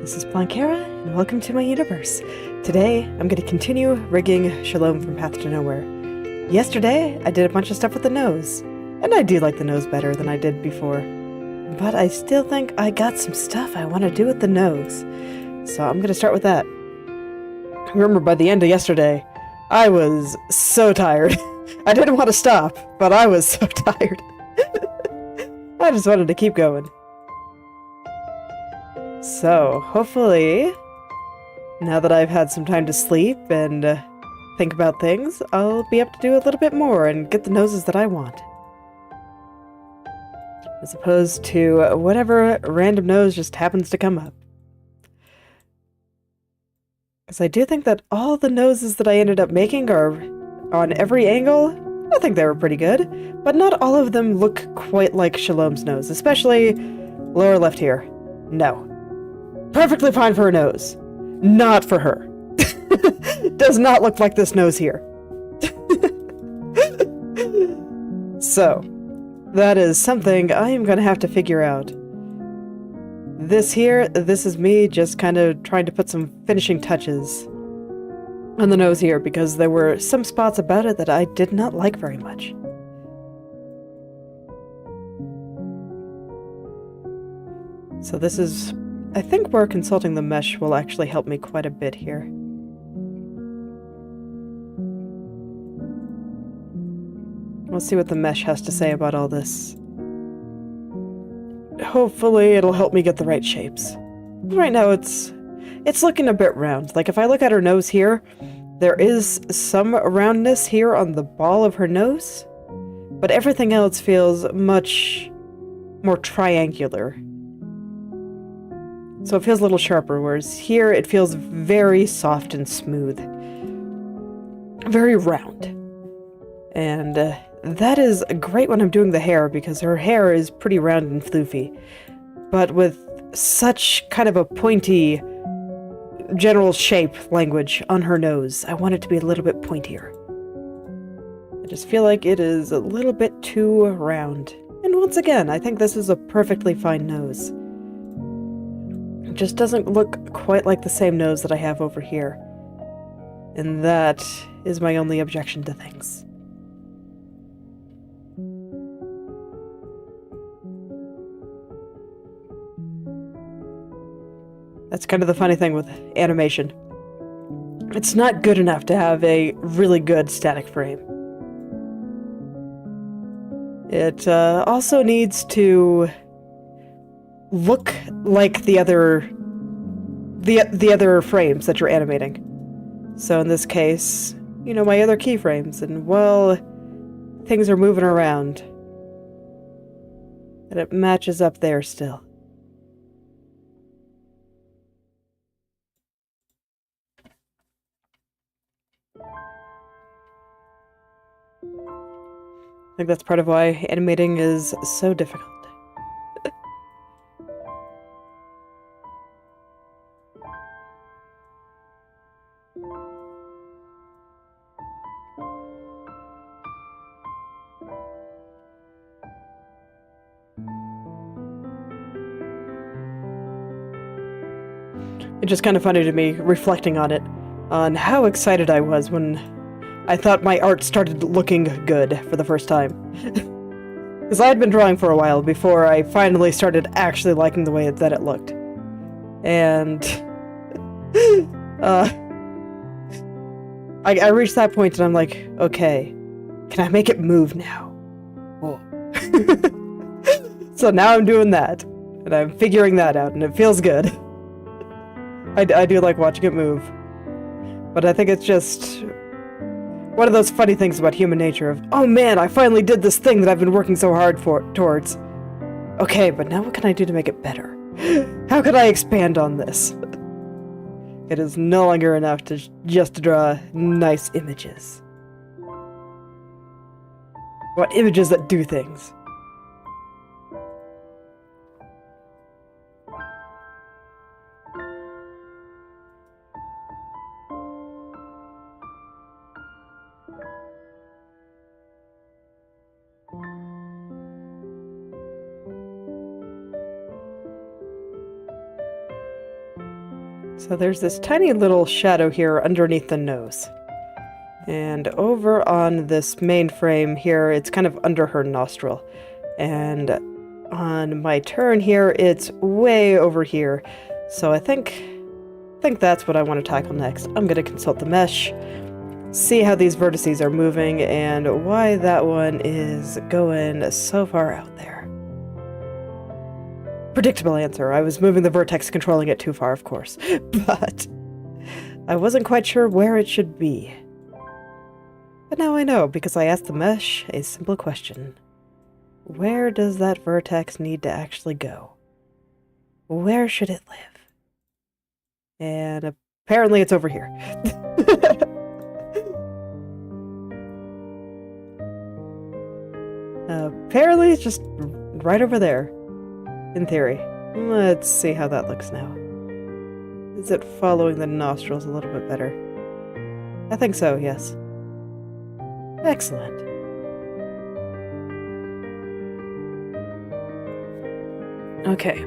This is Blankera, and welcome to my universe. Today, I'm going to continue rigging Shalom from Path to Nowhere. Yesterday, I did a bunch of stuff with the nose, and I do like the nose better than I did before. But I still think I got some stuff I want to do with the nose, so I'm going to start with that. Remember, by the end of yesterday, I was so tired. I didn't want to stop, but I was so tired. I just wanted to keep going. So, hopefully, now that I've had some time to sleep and think about things, I'll be able to do a little bit more and get the noses that I want. As opposed to whatever random nose just happens to come up. Because I do think that all the noses that I ended up making are on every angle. I think they were pretty good, but not all of them look quite like Shalom's nose, especially lower left here. No. Perfectly fine for her nose. Not for her. Does not look like this nose here. So, that is something I am going to have to figure out. This is me just kind of trying to put some finishing touches on the nose here, because there were some spots about it that I did not like very much. So this is... I think where consulting the mesh will actually help me quite a bit here. We'll see what the mesh has to say about all this. Hopefully it'll help me get the right shapes. Right now it's looking a bit round. Like if I look at her nose here, there is some roundness here on the ball of her nose, but everything else feels much more triangular. So it feels a little sharper, whereas here it feels very soft and smooth. Very round. And that is great when I'm doing the hair, because her hair is pretty round and floofy. But with such kind of a pointy general shape language on her nose, I want it to be a little bit pointier. I just feel like it is a little bit too round. And once again, I think this is a perfectly fine nose. It just doesn't look quite like the same nose that I have over here. And that is my only objection to things. That's kind of the funny thing with animation. It's not good enough to have a really good static frame. It also needs to look like the other frames that you're animating. So in this case, you know, my other keyframes, and well, things are moving around, and it matches up there still. I think that's part of why animating is so difficult. It's just kind of funny to me, reflecting on it, on how excited I was when I thought my art started looking good for the first time. Because I had been drawing for a while before I finally started actually liking the way that it looked. And... I reached that point and I'm like, okay, can I make it move now? Whoa. So now I'm doing that, and I'm figuring that out, and it feels good. I do like watching it move. But I think it's just one of those funny things about human nature of, oh man, I finally did this thing that I've been working so hard towards. Okay, but now what can I do to make it better? How can I expand on this? It is no longer enough to just draw nice images. What images that do things. So there's this tiny little shadow here underneath the nose. And over on this main frame here, it's kind of under her nostril. And on my turn here, it's way over here. So I think that's what I want to tackle next. I'm going to consult the mesh, see how these vertices are moving, and why that one is going so far out there. Predictable answer. I was moving the vertex, controlling it too far, of course. But I wasn't quite sure where it should be. But now I know, because I asked the mesh a simple question. Where does that vertex need to actually go? Where should it live? And apparently it's over here. Apparently it's just right over there, in theory. Let's see how that looks now. Is it following the nostrils a little bit better? I think so, yes. Excellent. Okay.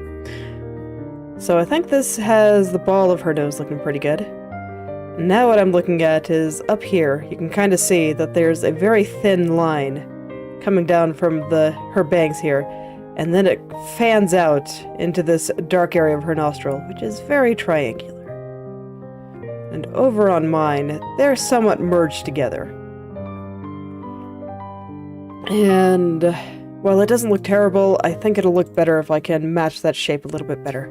So I think this has the ball of her nose looking pretty good. Now what I'm looking at is up here. You can kind of see that there's a very thin line coming down from her bangs here, and then it fans out into this dark area of her nostril, which is very triangular. And over on mine, they're somewhat merged together. And while it doesn't look terrible, I think it'll look better if I can match that shape a little bit better.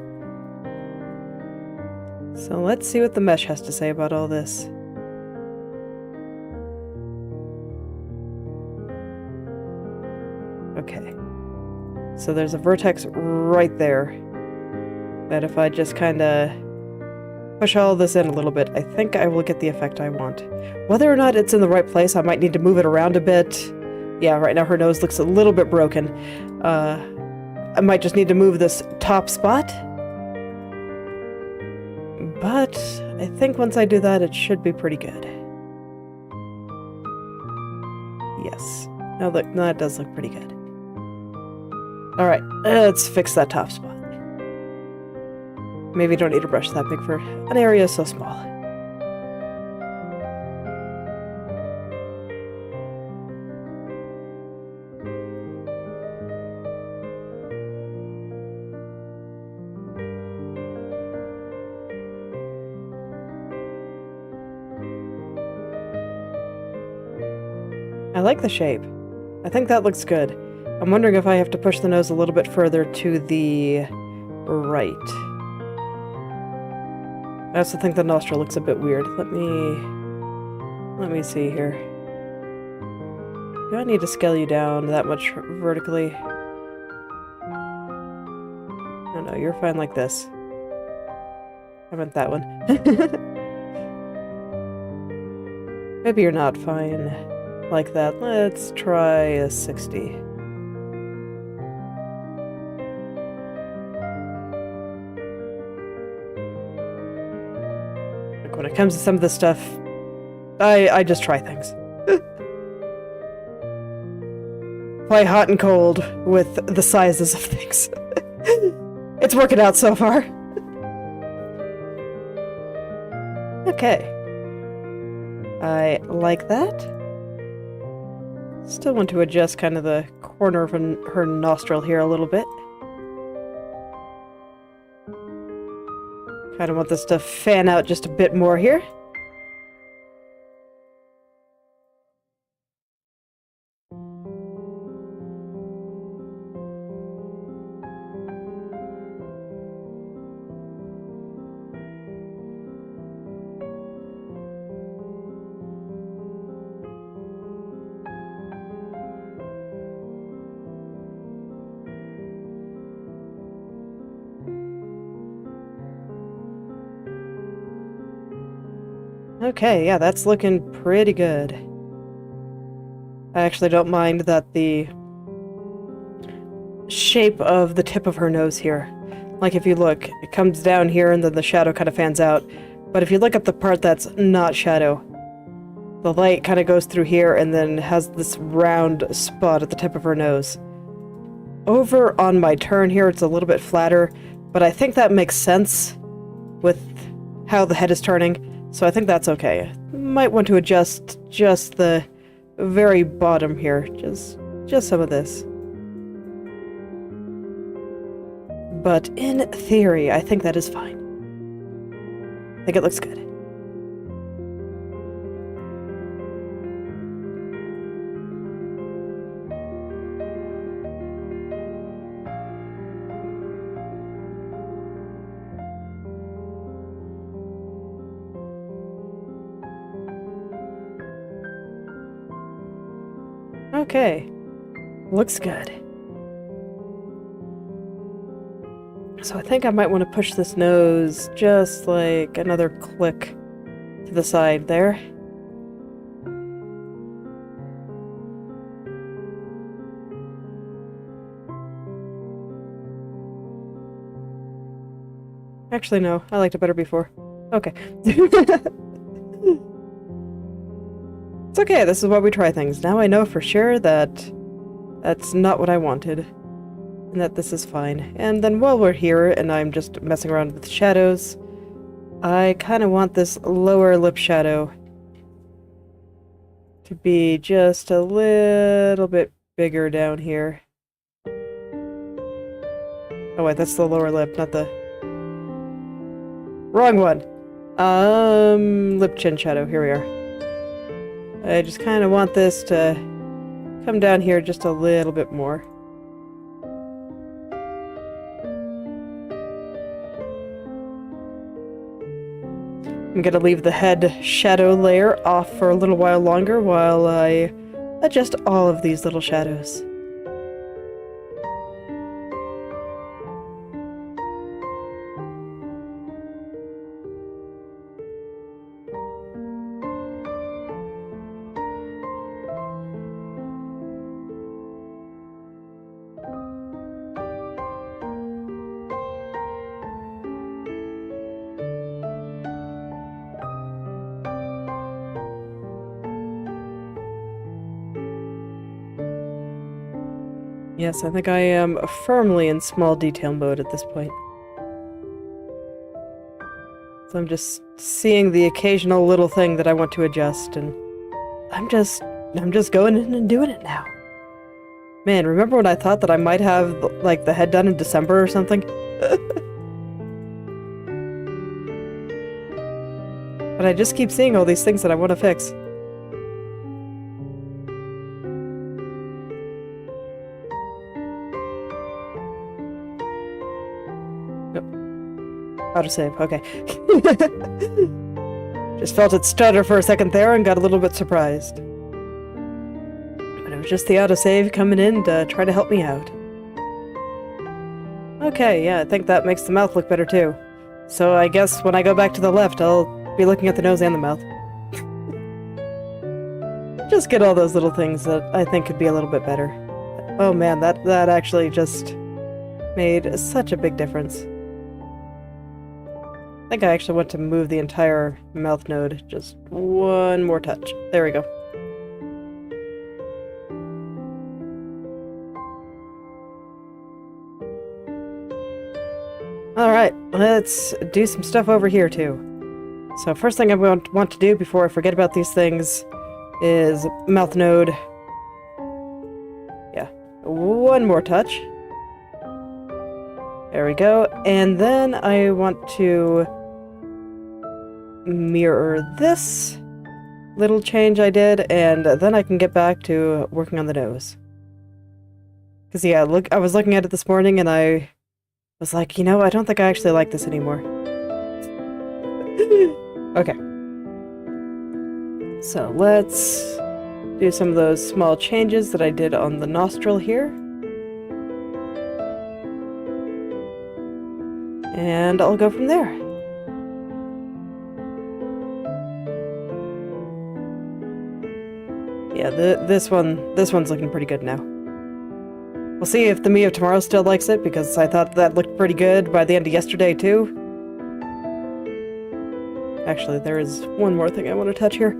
So let's see what the mesh has to say about all this. Okay. So there's a vertex right there. That if I just kind of push all this in a little bit, I think I will get the effect I want. Whether or not it's in the right place, I might need to move it around a bit. Yeah, right now her nose looks a little bit broken. I might just need to move this top spot. But I think once I do that, it should be pretty good. Yes. No, look, no, that does look pretty good. Alright, let's fix that top spot. Maybe don't need a brush that big for an area so small. I like the shape. I think that looks good. I'm wondering if I have to push the nose a little bit further to the right. I also think the nostril looks a bit weird. Let me see here. Do I need to scale you down that much vertically? No, you're fine like this. I meant that one. Maybe you're not fine like that. Let's try a 60. When it comes to some of this stuff, I just try things. Play hot and cold with the sizes of things. It's working out so far. Okay. I like that. Still want to adjust kind of the corner of her nostril here a little bit. Kind of want this to fan out just a bit more here. Okay, yeah, that's looking pretty good. I actually don't mind that the shape of the tip of her nose here. Like if you look, it comes down here and then the shadow kind of fans out. But if you look at the part that's not shadow, the light kind of goes through here and then has this round spot at the tip of her nose. Over on my turn here, it's a little bit flatter, but I think that makes sense with how the head is turning, so I think that's okay. Might want to adjust just the very bottom here, just some of this. But in theory, I think that is fine. I think it looks good. Okay, looks good. So I think I might want to push this nose just like another click to the side there. Actually, no, I liked it better before. Okay. It's okay, this is why we try things. Now I know for sure that that's not what I wanted. And that this is fine. And then while we're here, and I'm just messing around with shadows, I kind of want this lower lip shadow to be just a little bit bigger down here. Oh wait, that's the lower lip, not the... Wrong one! Lip chin shadow, here we are. I just kind of want this to come down here just a little bit more. I'm gonna leave the head shadow layer off for a little while longer while I adjust all of these little shadows. Yes, I think I am firmly in small detail mode at this point. So I'm just seeing the occasional little thing that I want to adjust, and I'm just going in and doing it now. Man, remember when I thought that I might have, like, the head done in December or something? But I just keep seeing all these things that I want to fix. Autosave, okay. Just felt it stutter for a second there and got a little bit surprised. But it was just the autosave coming in to try to help me out. Okay, yeah, I think that makes the mouth look better too. So I guess when I go back to the left, I'll be looking at the nose and the mouth. Just get all those little things that I think could be a little bit better. Oh man, that actually just made such a big difference. I think I actually want to move the entire mouth node just one more touch. There we go. Alright, let's do some stuff over here too. So first thing I want to do before I forget about these things is mouth node. Yeah, one more touch. There we go. And then I want to mirror this little change I did, and then I can get back to working on the nose. Because yeah, look, I was looking at it this morning and I was like, you know, I don't think I actually like this anymore. Okay. So let's do some of those small changes that I did on the nostril here. And I'll go from there. Yeah, this one's looking pretty good now. We'll see if the me of tomorrow still likes it, because I thought that looked pretty good by the end of yesterday, too. Actually, there is one more thing I want to touch here.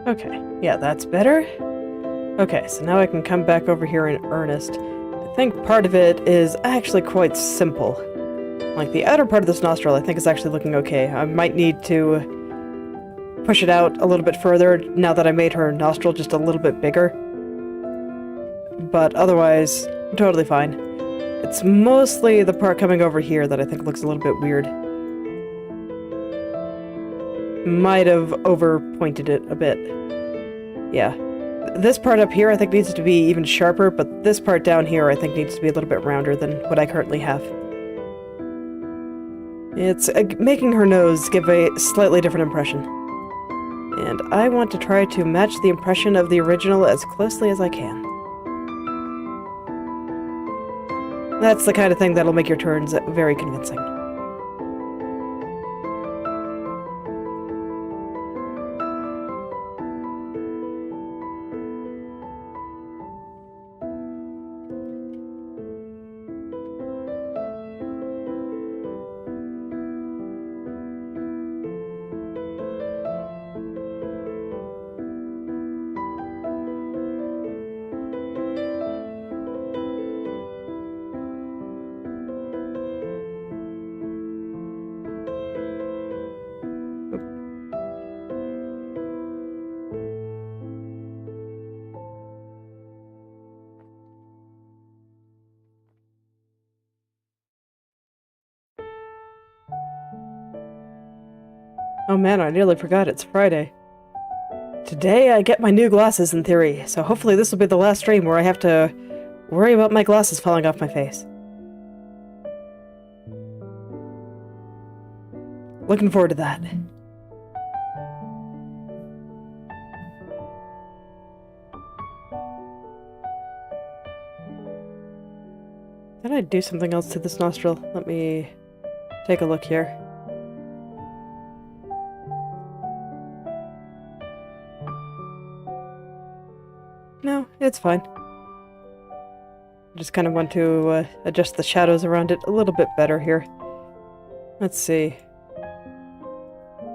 Okay, yeah, that's better. Okay, so now I can come back over here in earnest. I think part of it is actually quite simple. Like, the outer part of this nostril I think is actually looking okay. I might need to push it out a little bit further now that I made her nostril just a little bit bigger. But otherwise, totally fine. It's mostly the part coming over here that I think looks a little bit weird. Might have over-pointed it a bit. Yeah. This part up here I think needs to be even sharper, but this part down here I think needs to be a little bit rounder than what I currently have. It's making her nose give a slightly different impression. And I want to try to match the impression of the original as closely as I can. That's the kind of thing that'll make your turns very convincing. Oh man, I nearly forgot it's Friday. Today I get my new glasses in theory, so hopefully this will be the last stream where I have to worry about my glasses falling off my face. Looking forward to that. Did I do something else to this nostril? Let me take a look here. No, it's fine. Just kind of want to adjust the shadows around it a little bit better here. Let's see.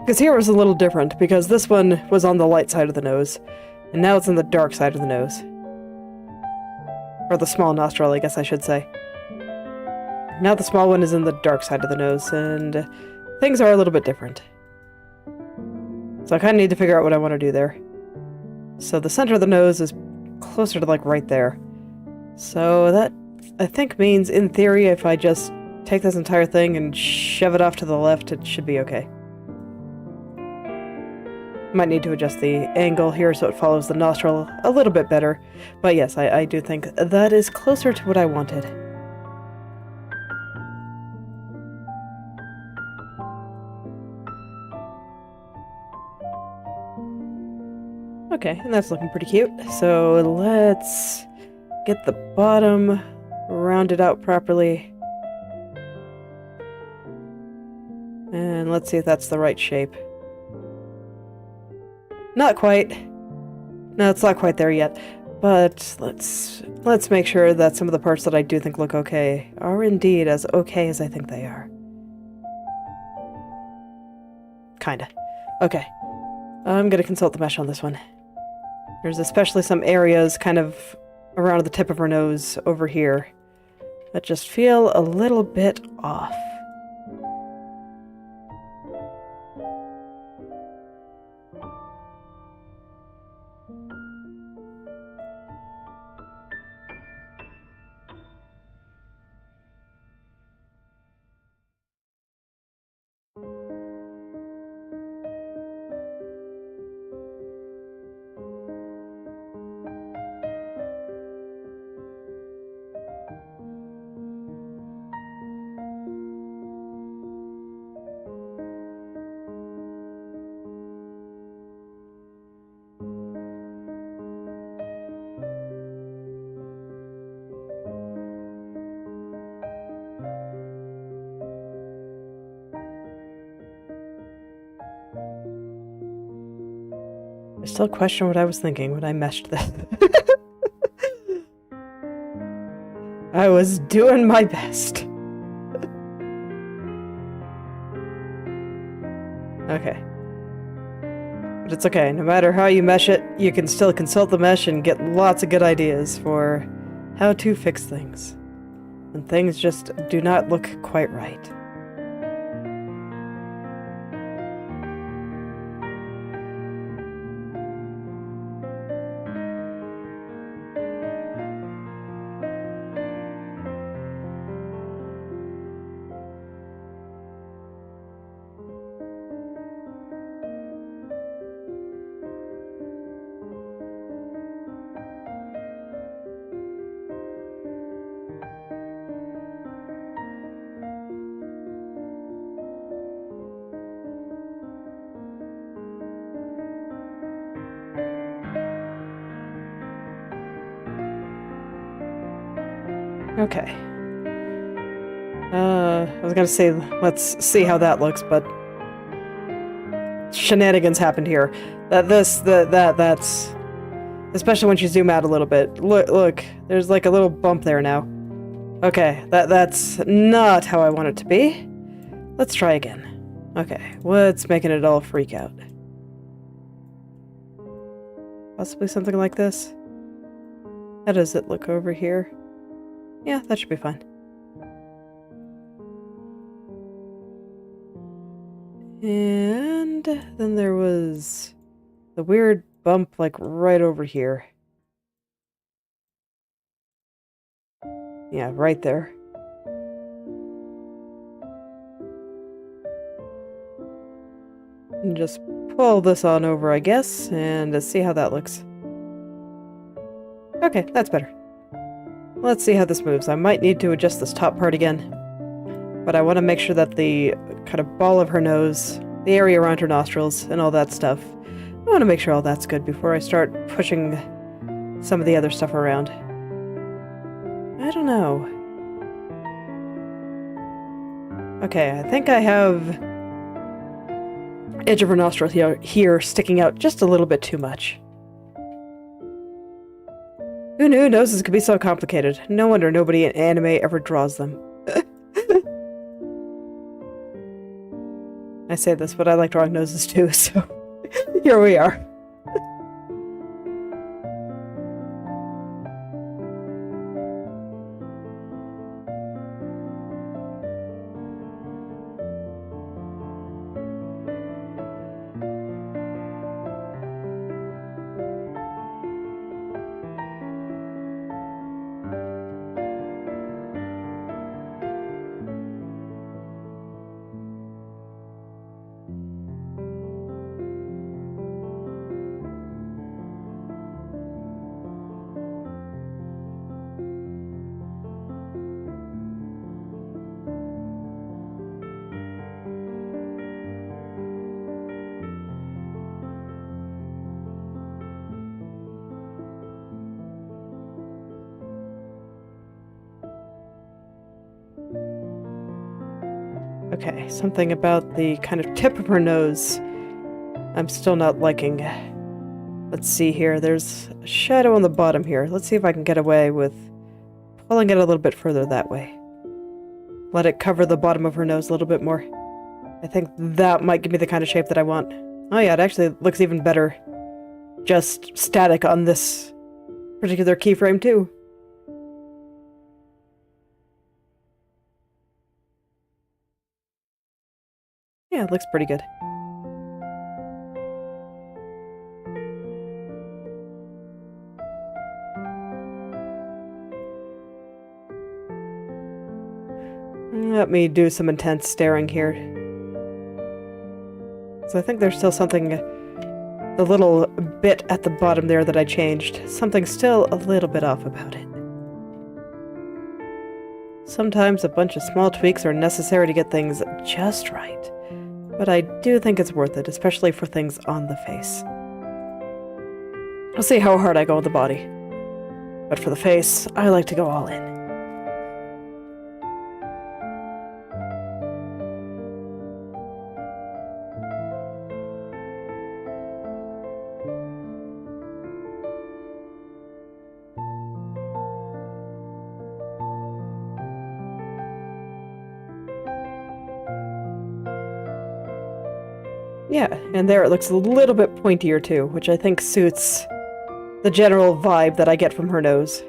Because here it was a little different, because this one was on the light side of the nose, and now it's on the dark side of the nose. Or the small nostril, I guess I should say. Now the small one is in the dark side of the nose, and things are a little bit different. So I kind of need to figure out what I want to do there. So the center of the nose is closer to, like, right there. So that, I think, means, in theory, if I just take this entire thing and shove it off to the left, it should be okay. Might need to adjust the angle here so it follows the nostril a little bit better. But yes, I do think that is closer to what I wanted. Okay, and that's looking pretty cute. So let's get the bottom rounded out properly. And let's see if that's the right shape. Not quite. No, it's not quite there yet. But let's make sure that some of the parts that I do think look okay are indeed as okay as I think they are. Kinda. Okay. I'm gonna consult the mesh on this one. There's especially some areas kind of around the tip of her nose over here that just feel a little bit off. I still question what I was thinking when I meshed this. I was doing my best. Okay. But it's okay, no matter how you mesh it, you can still consult the mesh and get lots of good ideas for how to fix things. When things just do not look quite right. Okay. I was gonna say, let's see how that looks, but shenanigans happened here. That's... Especially when you zoom out a little bit. Look, there's like a little bump there now. Okay, that's not how I want it to be. Let's try again. Okay, what's making it all freak out? Possibly something like this? How does it look over here? Yeah, that should be fine. And then there was the weird bump like right over here. Yeah, right there. And just pull this on over, I guess, and see how that looks. Okay, that's better. Let's see how this moves. I might need to adjust this top part again. But I want to make sure that the kind of ball of her nose, the area around her nostrils, and all that stuff, I want to make sure all that's good before I start pushing some of the other stuff around. I don't know. Okay, I think I have edge of her nostril here sticking out just a little bit too much. Who knew noses could be so complicated? No wonder nobody in anime ever draws them. I say this, but I like drawing noses too, so here we are. Okay, something about the kind of tip of her nose I'm still not liking. Let's see here, there's a shadow on the bottom here. Let's see if I can get away with pulling it a little bit further that way. Let it cover the bottom of her nose a little bit more. I think that might give me the kind of shape that I want. Oh yeah, it actually looks even better just static on this particular keyframe too. Yeah, it looks pretty good. Let me do some intense staring here. So I think there's still something, the little bit at the bottom there that I changed. Something still a little bit off about it. Sometimes a bunch of small tweaks are necessary to get things just right. But I do think it's worth it, especially for things on the face. I'll see how hard I go with the body. But for the face, I like to go all in. Yeah, and there it looks a little bit pointier too, which I think suits the general vibe that I get from her nose.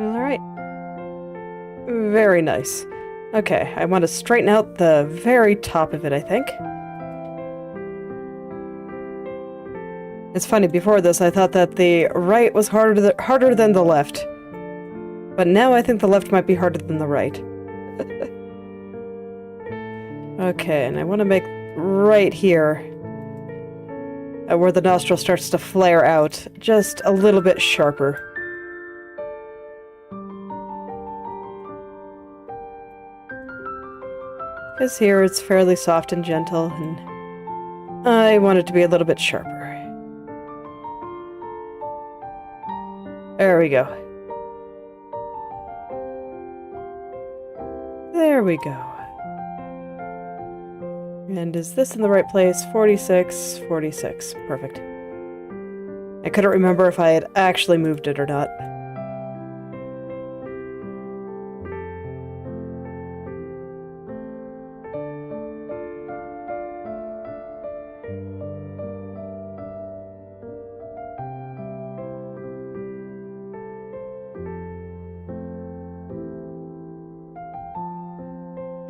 Alright. Very nice. Okay, I want to straighten out the very top of it, I think. It's funny, before this I thought that the right was harder than the left. But now I think the left might be harder than the right. Okay, and I want to make right here, where the nostril starts to flare out, just a little bit sharper. Because here it's fairly soft and gentle, and I want it to be a little bit sharper. There we go. There we go. And is this in the right place? 46, 46. Perfect. I couldn't remember if I had actually moved it or not.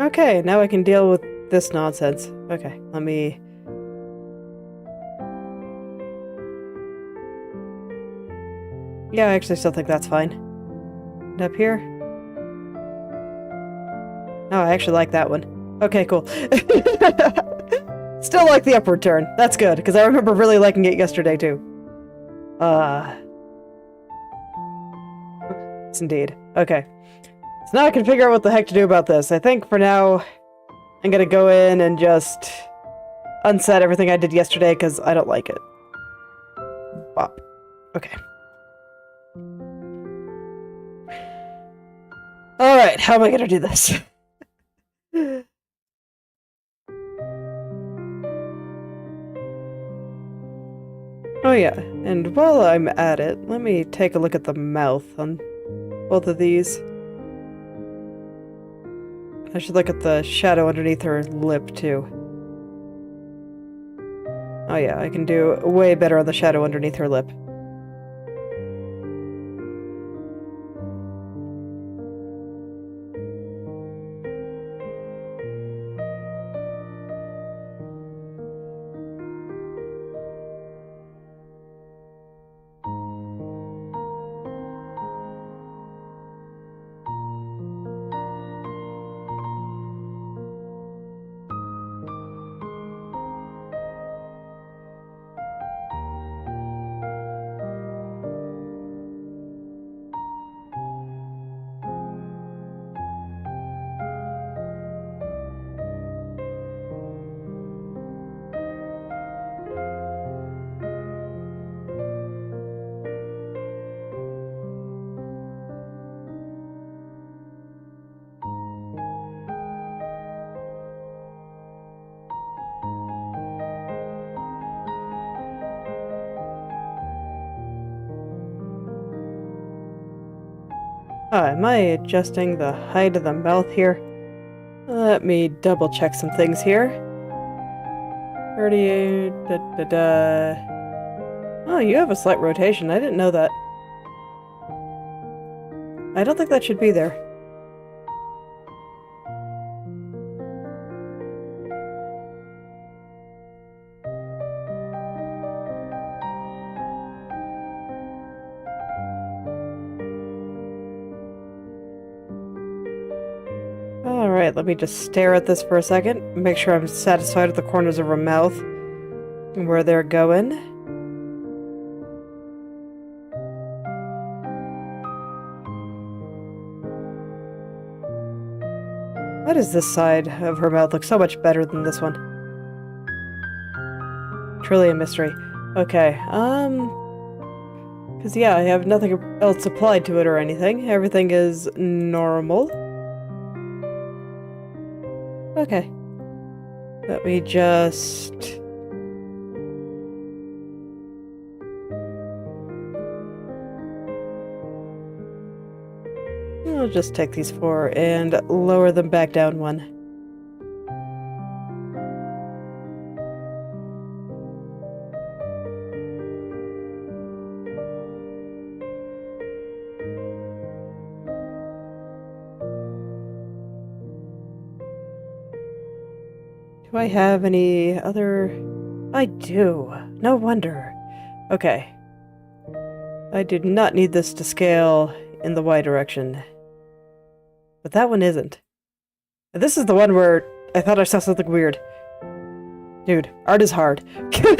Okay, now I can deal with this nonsense. Okay, let me... Yeah, I actually still think that's fine. And up here? Oh, I actually like that one. Okay, cool. Still like the upward turn. That's good, because I remember really liking it yesterday, too. Yes, indeed. Okay. So now I can figure out what the heck to do about this. I think for now, I'm gonna go in and just unset everything I did yesterday, because I don't like it. Bop. Okay. Alright, how am I gonna do this? Oh yeah, and while I'm at it, let me take a look at the mouth on both of these. I should look at the shadow underneath her lip, too. Oh yeah, I can do way better on the shadow underneath her lip. Am I adjusting the height of the mouth here? Let me double check some things here. 38, Oh, you have a slight rotation. I didn't know that. I don't think that should be there. Alright, let me just stare at this for a second. Make sure I'm satisfied with the corners of her mouth and where they're going. Why does this side of her mouth look so much better than this one? Truly a mystery. Okay, because yeah, I have nothing else applied to it or anything. Everything is normal. Okay. Let me just... I'll just take these 4 and lower them back down 1. Do I have any other... I do. No wonder. Okay. I do not need this to scale in the Y direction. But that one isn't. This is the one where I thought I saw something weird. Dude, art is hard. Here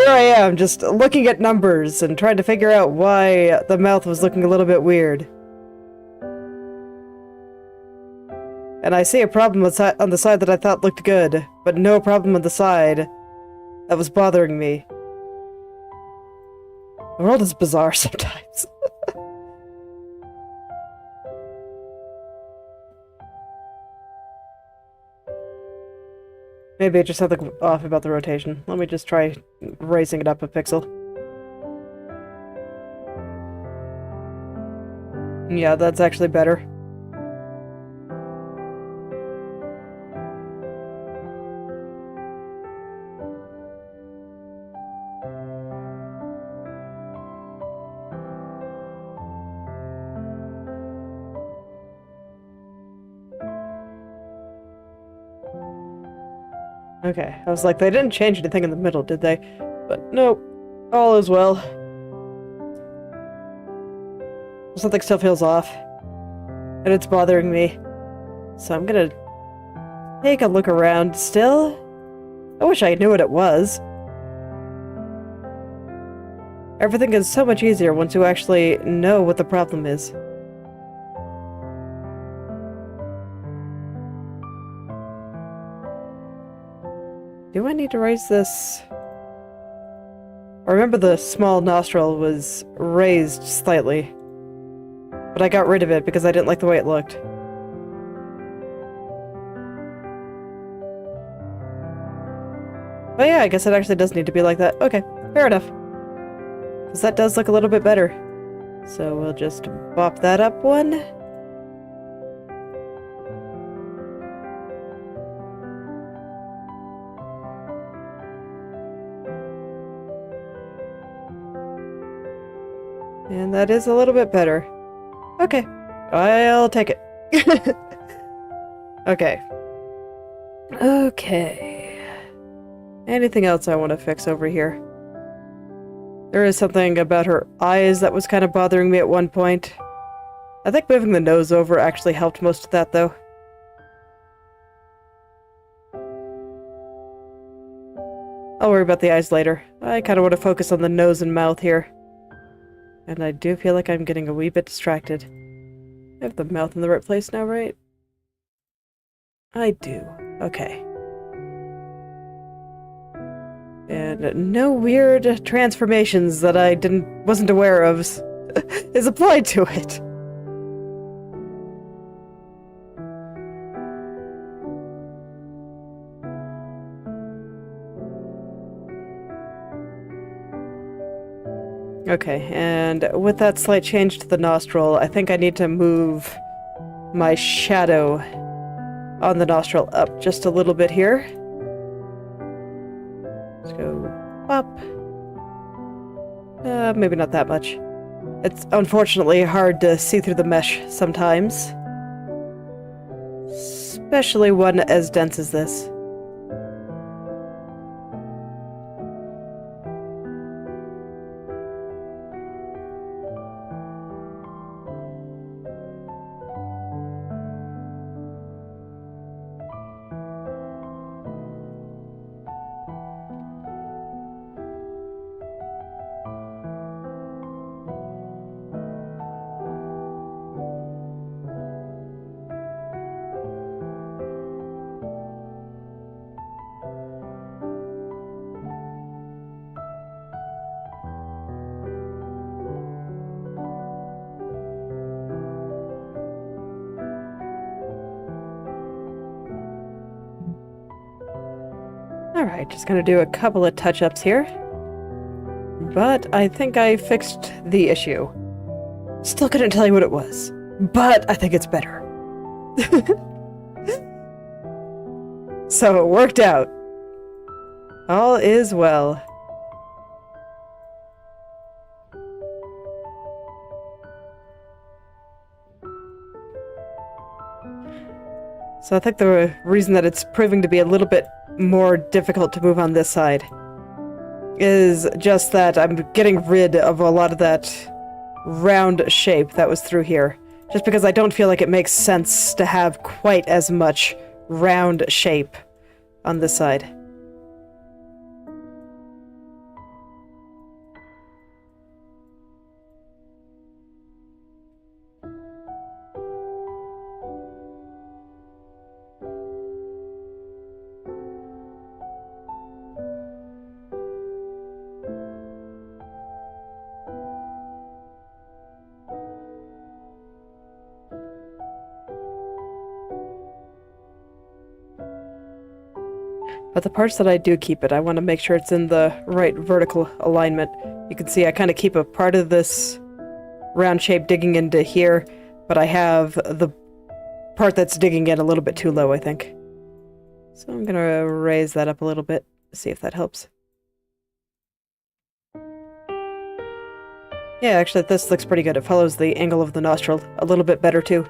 I am, just looking at numbers and trying to figure out why the mouth was looking a little bit weird. And I see a problem on the side that I thought looked good, but no problem on the side that was bothering me. The world is bizarre sometimes. Maybe I just have something off about the rotation. Let me just try raising it up a pixel. Yeah, that's actually better. Okay, I was like, they didn't change anything in the middle, did they? But nope, all is well. Something still feels off, and it's bothering me. So I'm gonna take a look around still. I wish I knew what it was. Everything is so much easier once you actually know what the problem is. Do I need to raise this? I remember the small nostril was raised slightly, but I got rid of it because I didn't like the way it looked. But yeah, I guess it actually does need to be like that. Okay, fair enough. Because that does look a little bit better. So we'll just bop that up 1. And that is a little bit better. Okay, I'll take it. Okay. Okay. Anything else I want to fix over here? There is something about her eyes that was kind of bothering me at one point. I think moving the nose over actually helped most of that, though. I'll worry about the eyes later. I kind of want to focus on the nose and mouth here. And I do feel like I'm getting a wee bit distracted. I have the mouth in the right place now, right? I do. Okay. And no weird transformations that I wasn't aware of is applied to it. Okay, and with that slight change to the nostril, I think I need to move my shadow on the nostril up just a little bit here. Let's go up. Maybe not that much. It's unfortunately hard to see through the mesh sometimes. Especially one as dense as this. Alright, just gonna do a couple of touch-ups here. But I think I fixed the issue. Still couldn't tell you what it was, but I think it's better. So it worked out. All is well. So I think the reason that it's proving to be a little bit more difficult to move on this side is just that I'm getting rid of a lot of that round shape that was through here. Just because I don't feel like it makes sense to have quite as much round shape on this side. But the parts that I do keep it, I want to make sure it's in the right vertical alignment. You can see I kind of keep a part of this round shape digging into here, but I have the part that's digging in a little bit too low, I think. So I'm going to raise that up a little bit, see if that helps. Yeah, actually this looks pretty good. It follows the angle of the nostril a little bit better too.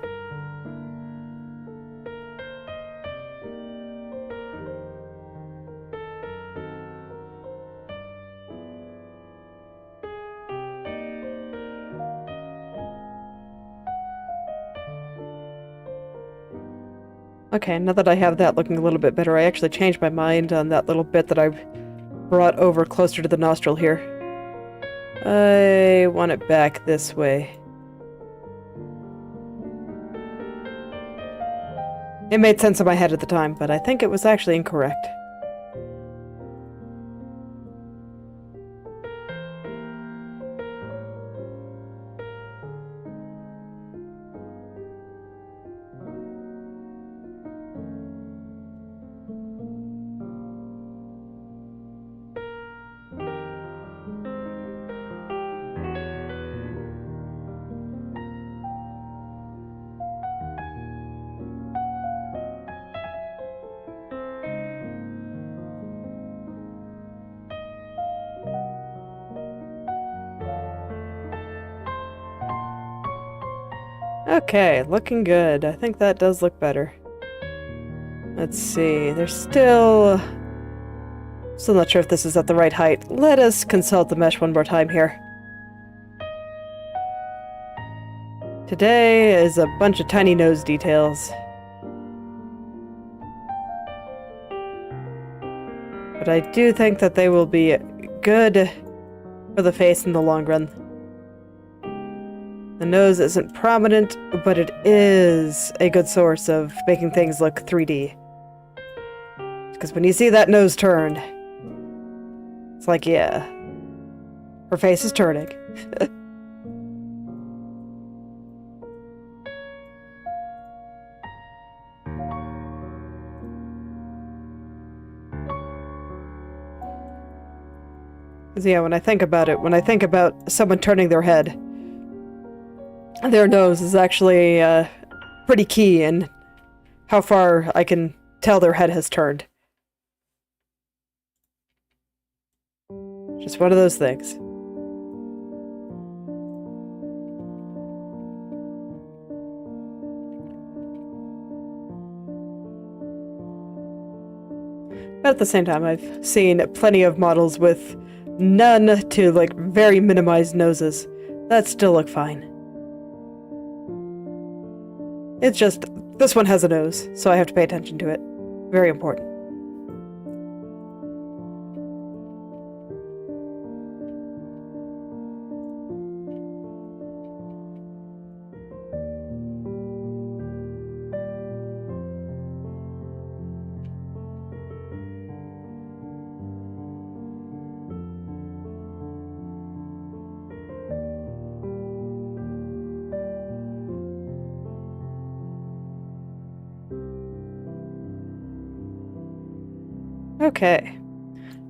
Okay, now that I have that looking a little bit better, I actually changed my mind on that little bit that I brought over closer to the nostril here. I want it back this way. It made sense in my head at the time, but I think it was actually incorrect. Okay, looking good. I think that does look better. Let's see, there's still not sure if this is at the right height. Let us consult the mesh one more time here. Today is a bunch of tiny nose details. But I do think that they will be good for the face in the long run. The nose isn't prominent, but it is a good source of making things look 3D. Because when you see that nose turn, it's like, yeah, her face is turning. Because, yeah, when I think about it, when I think about someone turning their head, their nose is actually pretty key in how far I can tell their head has turned. Just one of those things. But at the same time, I've seen plenty of models with none to, like, very minimized noses that still look fine. It's just, this one has a nose, so I have to pay attention to it. Very important. Okay.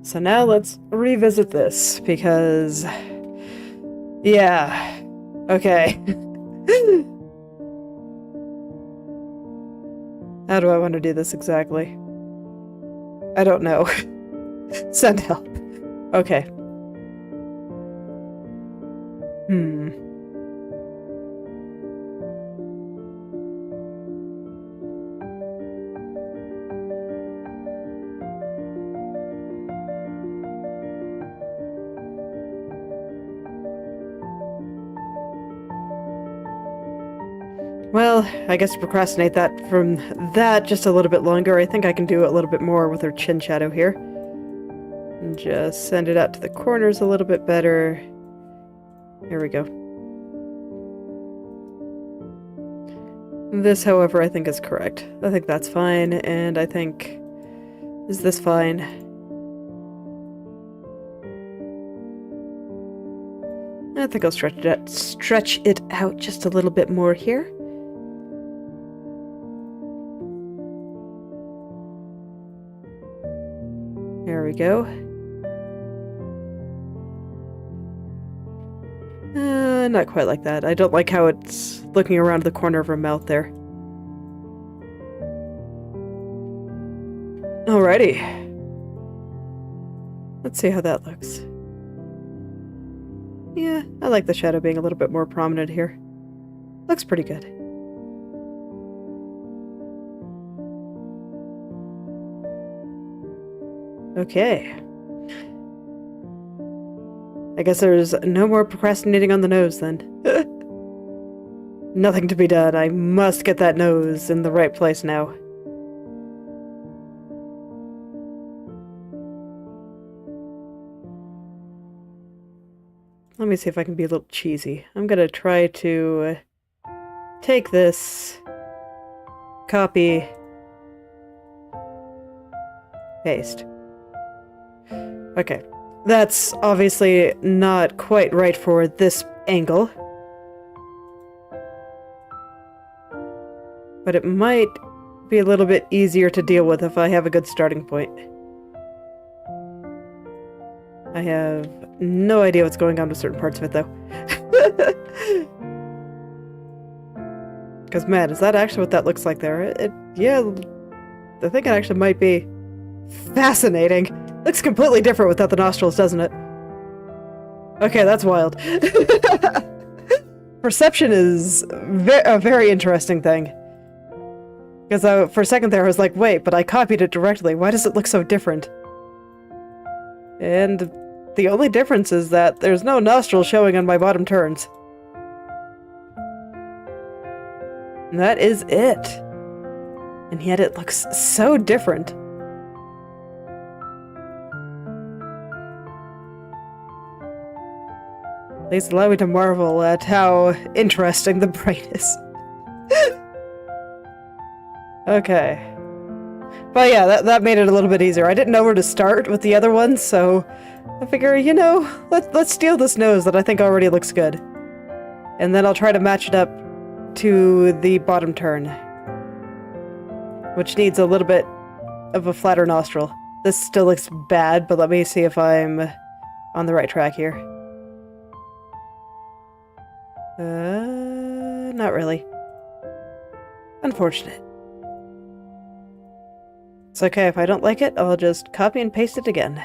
So now let's revisit this, because... yeah. Okay. How do I want to do this exactly? I don't know. Send help. Okay. Well, I guess procrastinate that from that just a little bit longer. I think I can do a little bit more with her chin shadow here. And just send it out to the corners a little bit better. Here we go. This, however, I think is correct. I think that's fine, and I think... is this fine? I think I'll stretch it out just a little bit more here. There we go. Not quite like that. I don't like how it's looking around the corner of her mouth there. Alrighty. Let's see how that looks. Yeah, I like the shadow being a little bit more prominent here. Looks pretty good. Okay. I guess there's no more procrastinating on the nose then. Nothing to be done. I must get that nose in the right place now. Let me see if I can be a little cheesy. I'm gonna try to take this, copy, paste. Okay. That's obviously not quite right for this angle. But it might be a little bit easier to deal with if I have a good starting point. I have no idea what's going on with certain parts of it, though. Because, man, is that actually what that looks like there? Yeah, I think it actually might be fascinating. Looks completely different without the nostrils, doesn't it? Okay, that's wild. Perception is a very interesting thing. Because for a second there I was like, wait, but I copied it directly. Why does it look so different? And the only difference is that there's no nostril showing on my bottom turns. And that is it. And yet it looks so different. Please allow me to marvel at how interesting the brain is. Okay. But yeah, that made it a little bit easier. I didn't know where to start with the other ones, so I figure, you know, let's steal this nose that I think already looks good. And then I'll try to match it up to the bottom turn, which needs a little bit of a flatter nostril. This still looks bad, but let me see if I'm on the right track here. Not really. Unfortunate. It's okay, if I don't like it, I'll just copy and paste it again.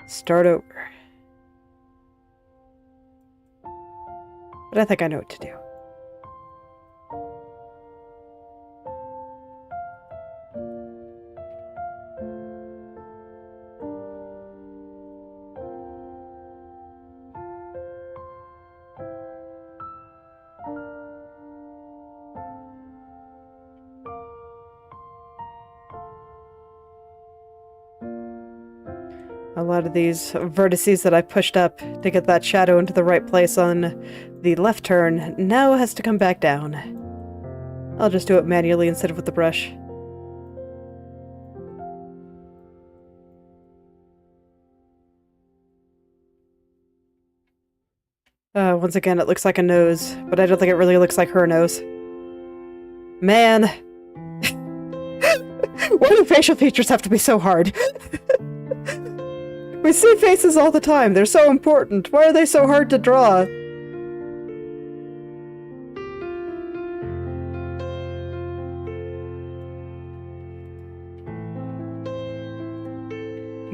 Start over. But I think I know what to do. A lot of these vertices that I pushed up to get that shadow into the right place on the left turn now has to come back down. I'll just do it manually instead of with the brush. Once again, it looks like a nose, but I don't think it really looks like her nose. Man! Why do facial features have to be so hard? We see faces all the time. They're so important. Why are they so hard to draw?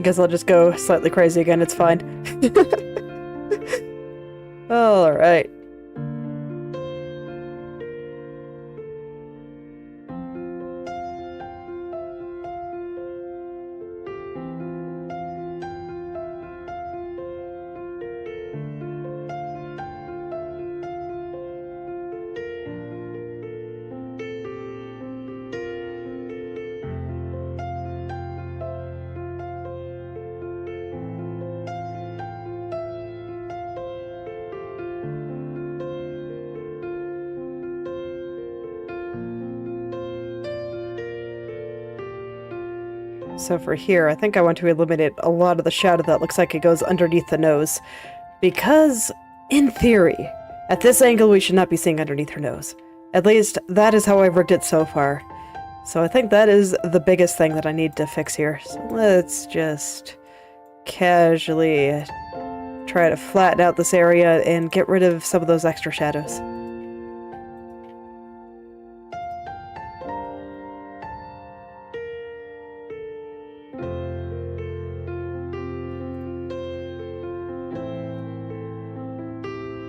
Guess I'll just go slightly crazy again. It's fine. Alright. So for here, I think I want to eliminate a lot of the shadow that looks like it goes underneath the nose. Because, in theory, at this angle we should not be seeing underneath her nose. At least, that is how I've worked it so far. So I think that is the biggest thing that I need to fix here. So let's just casually try to flatten out this area and get rid of some of those extra shadows.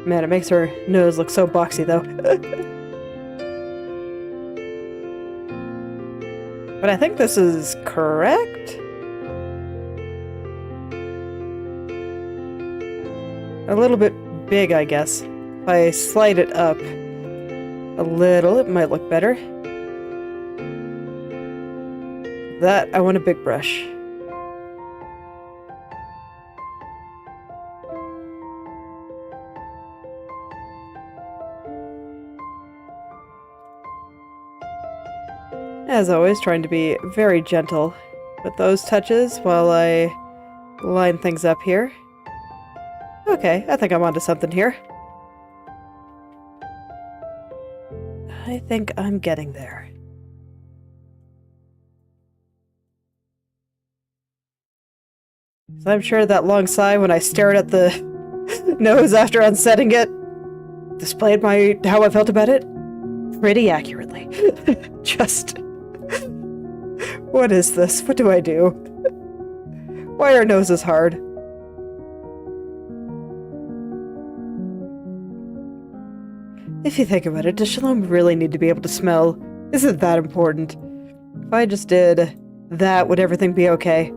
Man, it makes her nose look so boxy, though. But I think this is correct? A little bit big, I guess. If I slide it up a little, it might look better. That, I want a big brush. As always, trying to be very gentle with those touches while I line things up here. Okay, I think I'm onto something here. I think I'm getting there. So I'm sure that long sigh when I stared at the nose after unsetting it displayed how I felt about it pretty accurately. Just... What is this? What do I do? Why are noses hard? If you think about it, does Shalom really need to be able to smell? Is it that important? If I just did that, would everything be okay?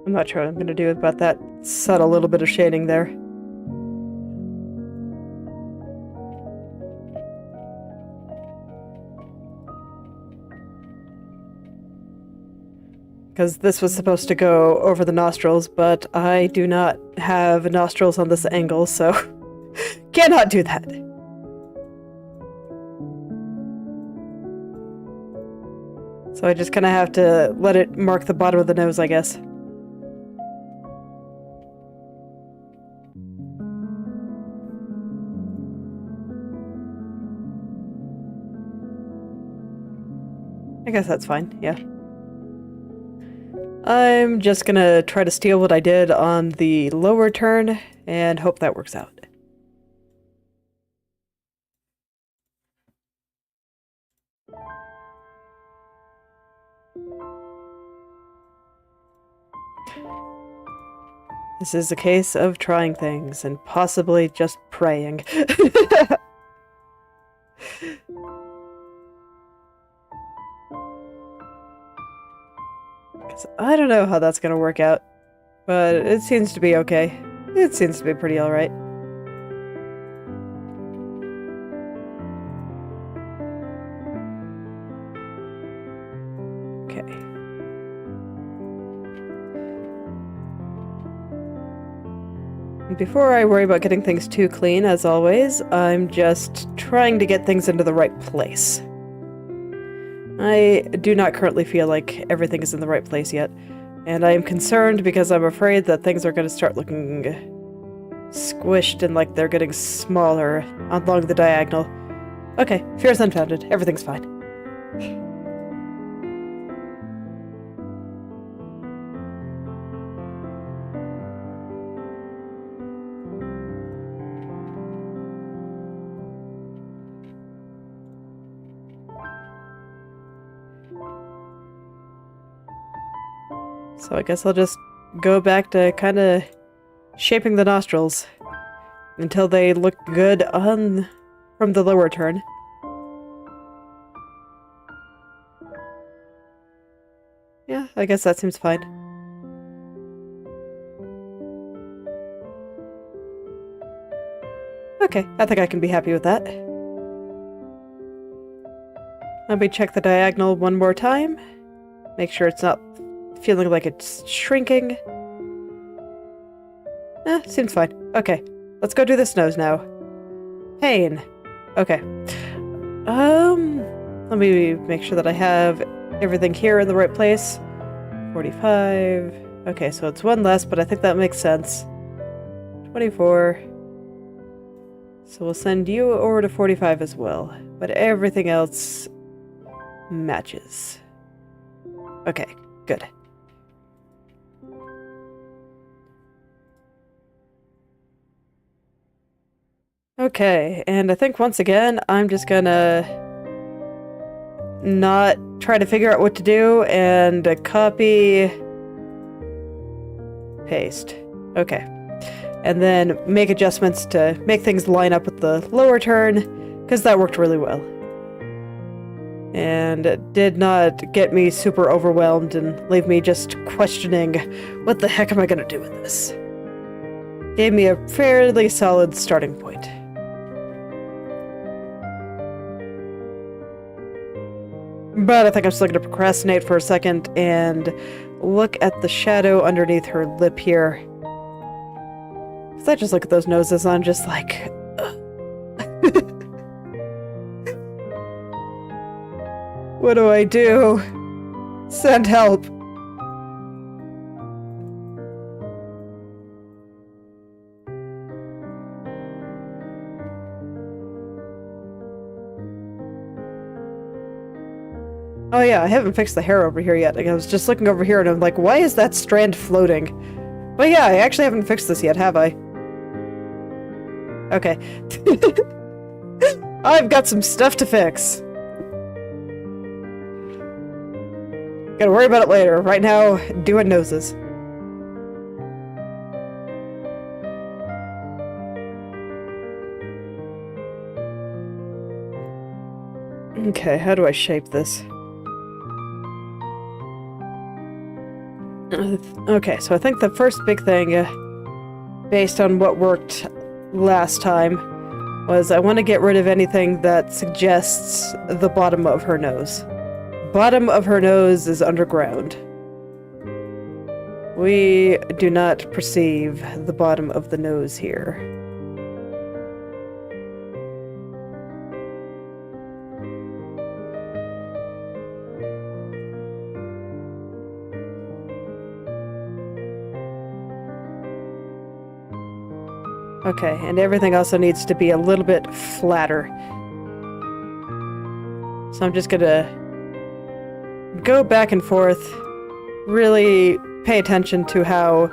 I'm not sure what I'm going to do about that subtle little bit of shading there. Because this was supposed to go over the nostrils, but I do not have nostrils on this angle, so cannot do that. So I just kind of have to let it mark the bottom of the nose, I guess. I guess that's fine, yeah. I'm just gonna try to steal what I did on the lower turn and hope that works out. This is a case of trying things and possibly just praying. 'Cause I don't know how that's gonna work out, but it seems to be okay. It seems to be pretty alright. Okay. Before I worry about getting things too clean, as always, I'm just trying to get things into the right place. I do not currently feel like everything is in the right place yet, and I am concerned because I'm afraid that things are going to start looking squished and like they're getting smaller along the diagonal. Okay, fear's unfounded. Everything's fine. So I guess I'll just go back to kind of shaping the nostrils until they look good from the lower turn. Yeah, I guess that seems fine. Okay, I think I can be happy with that. Let me check the diagonal one more time. Make sure it's not feeling like it's shrinking. Seems fine. Okay, let's go do this nose now. Pain. Okay. Let me make sure that I have everything here in the right place. 45. Okay, so it's one less, but I think that makes sense. 24. So we'll send you over to 45 as well. But everything else matches. Okay, good. Okay, and I think once again, I'm just gonna not try to figure out what to do and copy, paste. Okay. And then make adjustments to make things line up with the lower turn, because that worked really well. And it did not get me super overwhelmed and leave me just questioning, what the heck am I gonna do with this? Gave me a fairly solid starting point. But I think I'm still going to procrastinate for a second and look at the shadow underneath her lip here. Because I just look at those noses and I'm just like... What do I do? Send help. Oh yeah, I haven't fixed the hair over here yet. Like, I was just looking over here and I'm like, why is that strand floating? But yeah, I actually haven't fixed this yet, have I? Okay. I've got some stuff to fix. Gotta worry about it later. Right now, doing noses. Okay, how do I shape this? Okay, so I think the first big thing, based on what worked last time, was I want to get rid of anything that suggests the bottom of her nose. Bottom of her nose is underground. We do not perceive the bottom of the nose here. Okay, and everything also needs to be a little bit flatter. So I'm just gonna go back and forth, really pay attention to how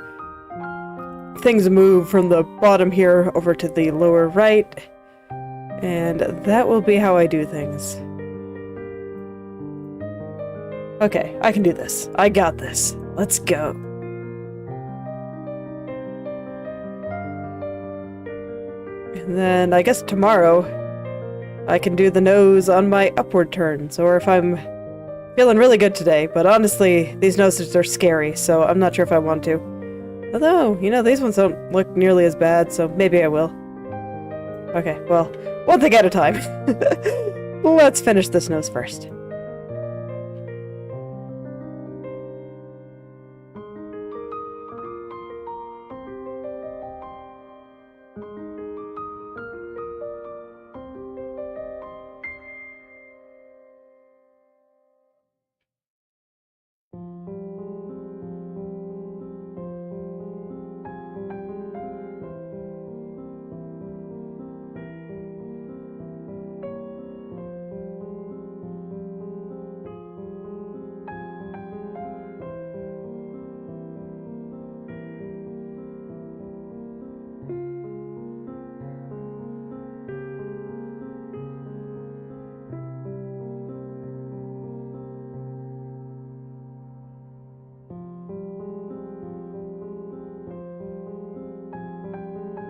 things move from the bottom here over to the lower right, and that will be how I do things. Okay, I can do this. I got this. Let's go. And then I guess tomorrow I can do the nose on my upward turns, or if I'm feeling really good today, but honestly, these noses are scary, so I'm not sure if I want to. Although, you know, these ones don't look nearly as bad, so maybe I will. Okay, well, one thing at a time. Let's finish this nose first.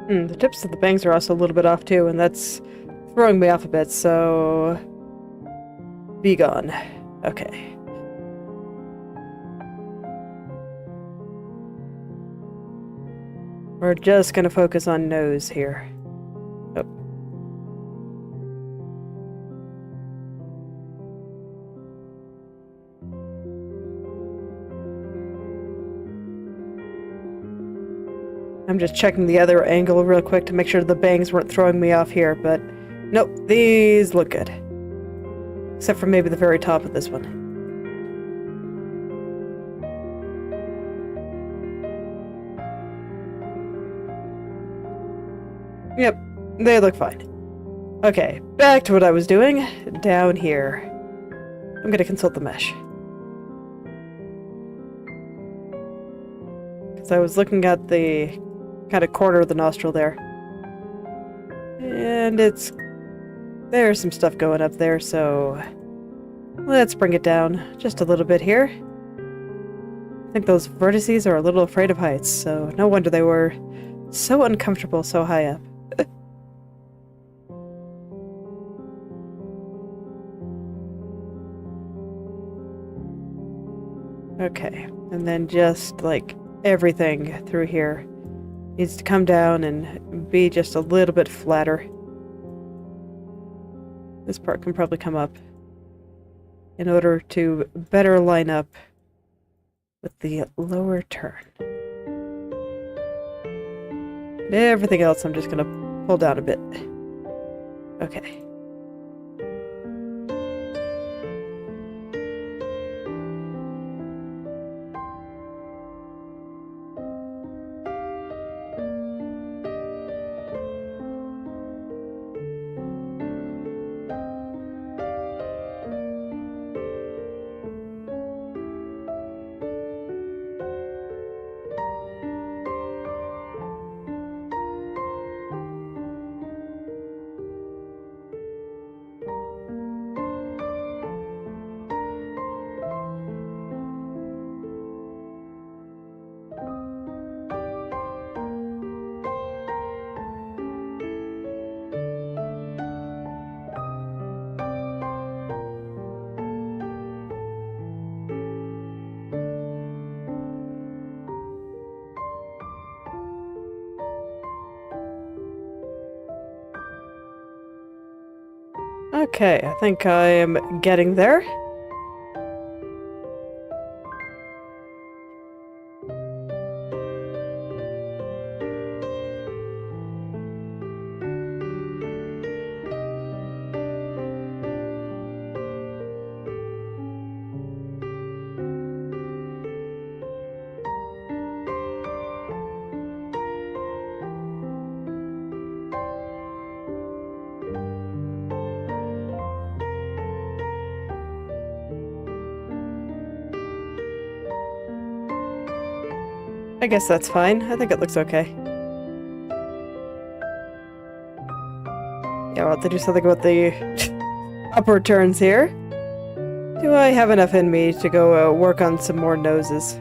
The tips of the bangs are also a little bit off too, and that's throwing me off a bit, so... Be gone. Okay. We're just gonna focus on nose here. Oh. I'm just checking the other angle real quick to make sure the bangs weren't throwing me off here, but nope, these look good. Except for maybe the very top of this one. Yep, they look fine. Okay, back to what I was doing. Down here. I'm gonna consult the mesh. Because I was looking at the kind of corner of the nostril there. And there's some stuff going up there, so let's bring it down just a little bit here. I think those vertices are a little afraid of heights, so no wonder they were so uncomfortable so high up. Okay, and then just like everything through here needs to come down and be just a little bit flatter. This part can probably come up in order to better line up with the lower turn. And everything else I'm just gonna pull down a bit. Okay. Okay, I think I am getting there. I guess that's fine. I think it looks okay. Yeah, we'll have to do something about the upward turns here. Do I have enough in me to go work on some more noses?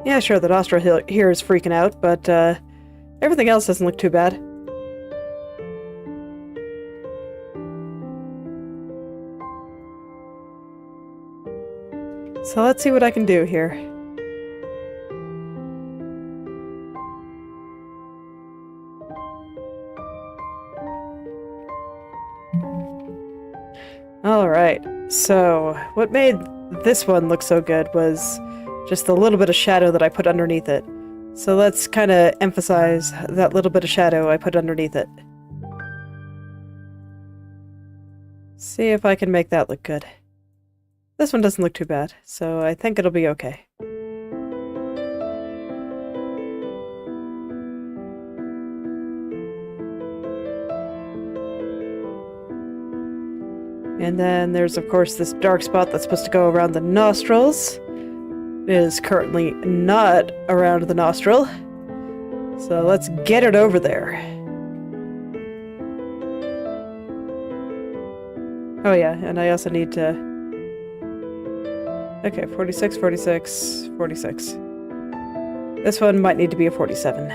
Yeah, sure, the nostril here is freaking out, but everything else doesn't look too bad. So let's see what I can do here. Alright, so what made this one look so good was just the little bit of shadow that I put underneath it. So let's kind of emphasize that little bit of shadow I put underneath it. See if I can make that look good. This one doesn't look too bad, so I think it'll be okay. And then there's, of course, this dark spot that's supposed to go around the nostrils. It is currently not around the nostril. So let's get it over there. Oh yeah, and I also need to... Okay, 46, 46, 46. This one might need to be a 47.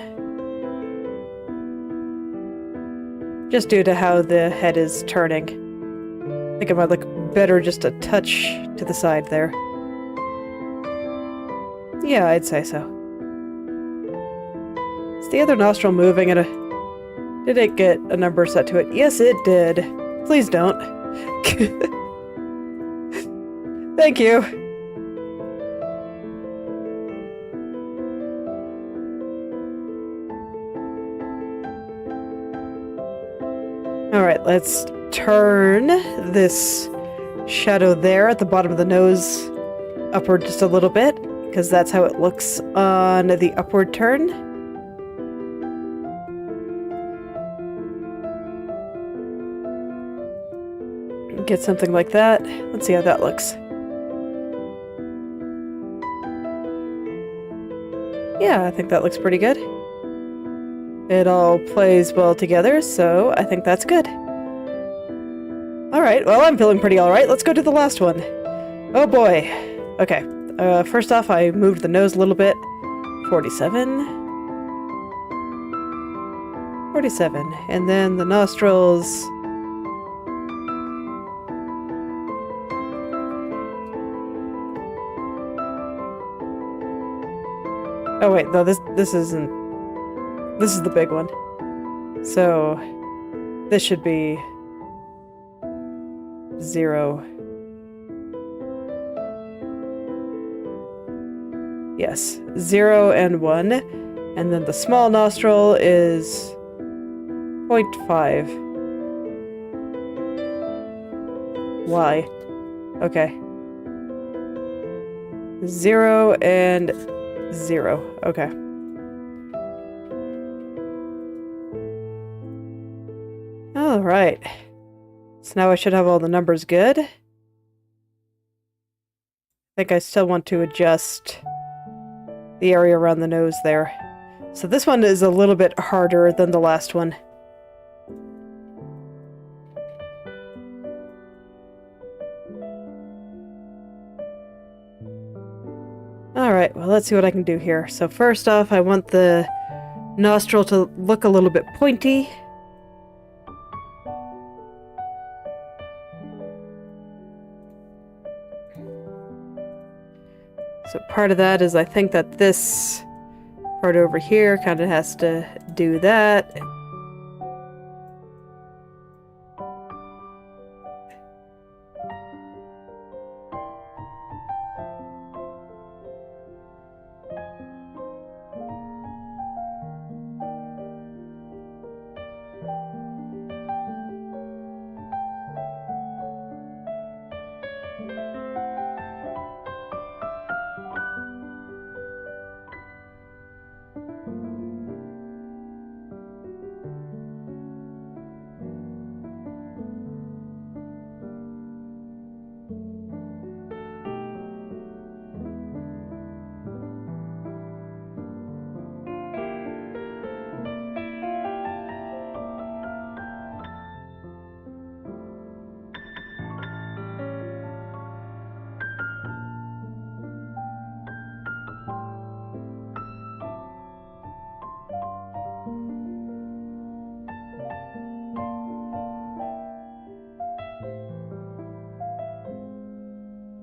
Just due to how the head is turning. I think it might look better just a touch to the side there. Yeah, I'd say so. Is the other nostril moving at a... Did it get a number set to it? Yes, it did. Please don't. Thank you. Alright, let's turn this shadow there at the bottom of the nose upward just a little bit, because that's how it looks on the upward turn. Get something like that. Let's see how that looks. Yeah, I think that looks pretty good. It all plays well together, so I think that's good. Alright, well, I'm feeling pretty alright. Let's go to the last one. Oh boy. Okay, first off, I moved the nose a little bit. 47. 47. And then the nostrils... Oh wait, no, this isn't... This is the big one. So, this should be... 0. Yes, 0 and 1. And then the small nostril is 0.5. Why? Okay. 0 and 0. Okay. Alright. So now I should have all the numbers good. I think I still want to adjust the area around the nose there. So this one is a little bit harder than the last one. Alright, well, let's see what I can do here. So first off, I want the nostril to look a little bit pointy. So part of that is I think that this part over here kind of has to do that.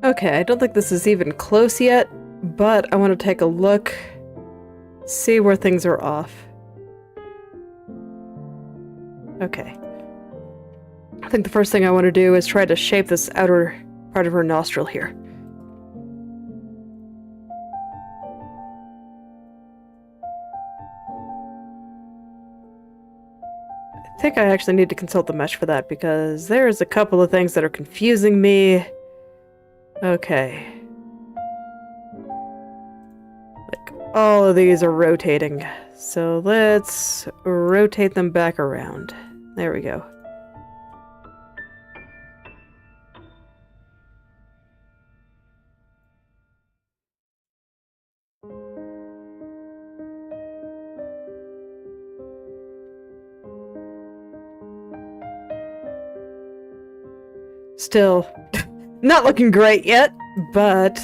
Okay, I don't think this is even close yet, but I want to take a look, see where things are off. Okay. I think the first thing I want to do is try to shape this outer part of her nostril here. I think I actually need to consult the mesh for that because there's a couple of things that are confusing me. Okay. Like, all of these are rotating. So let's rotate them back around. There we go. Still, not looking great yet, but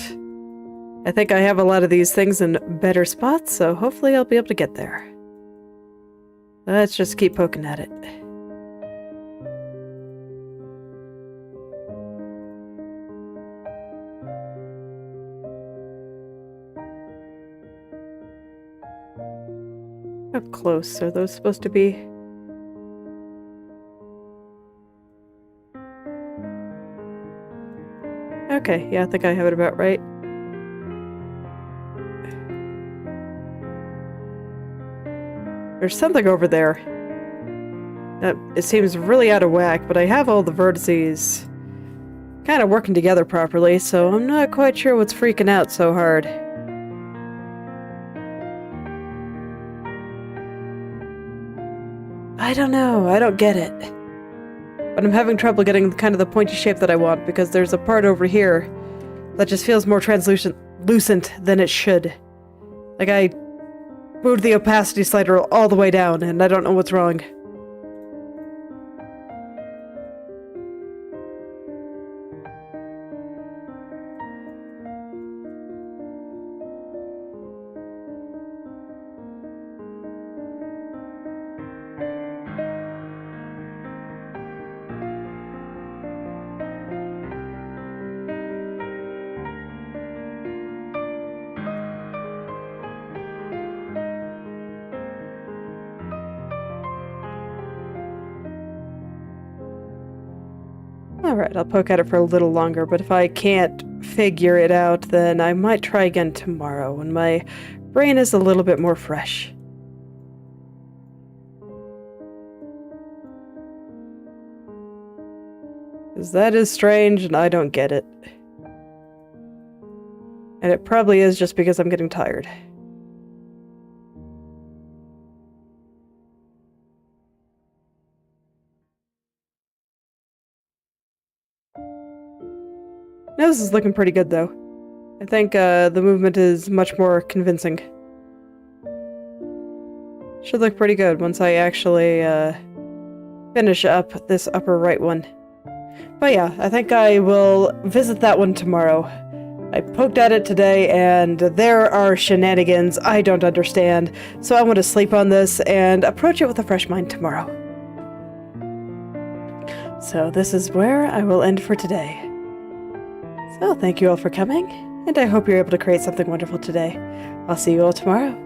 I think I have a lot of these things in better spots, so hopefully I'll be able to get there. Let's just keep poking at it. How close are those supposed to be? Okay, yeah, I think I have it about right. There's something over there. It seems really out of whack, but I have all the vertices kind of working together properly, so I'm not quite sure what's freaking out so hard. I don't know, I don't get it. But I'm having trouble getting kind of the pointy shape that I want, because there's a part over here that just feels more translucent than it should. Like I moved the opacity slider all the way down, and I don't know what's wrong. Alright, I'll poke at it for a little longer, but if I can't figure it out, then I might try again tomorrow when my brain is a little bit more fresh. Because that is strange and I don't get it. And it probably is just because I'm getting tired. Now this is looking pretty good, though. I think the movement is much more convincing. Should look pretty good once I actually finish up this upper right one. But yeah, I think I will visit that one tomorrow. I poked at it today, and there are shenanigans I don't understand, so I want to sleep on this and approach it with a fresh mind tomorrow. So this is where I will end for today. So thank you all for coming, and I hope you're able to create something wonderful today. I'll see you all tomorrow.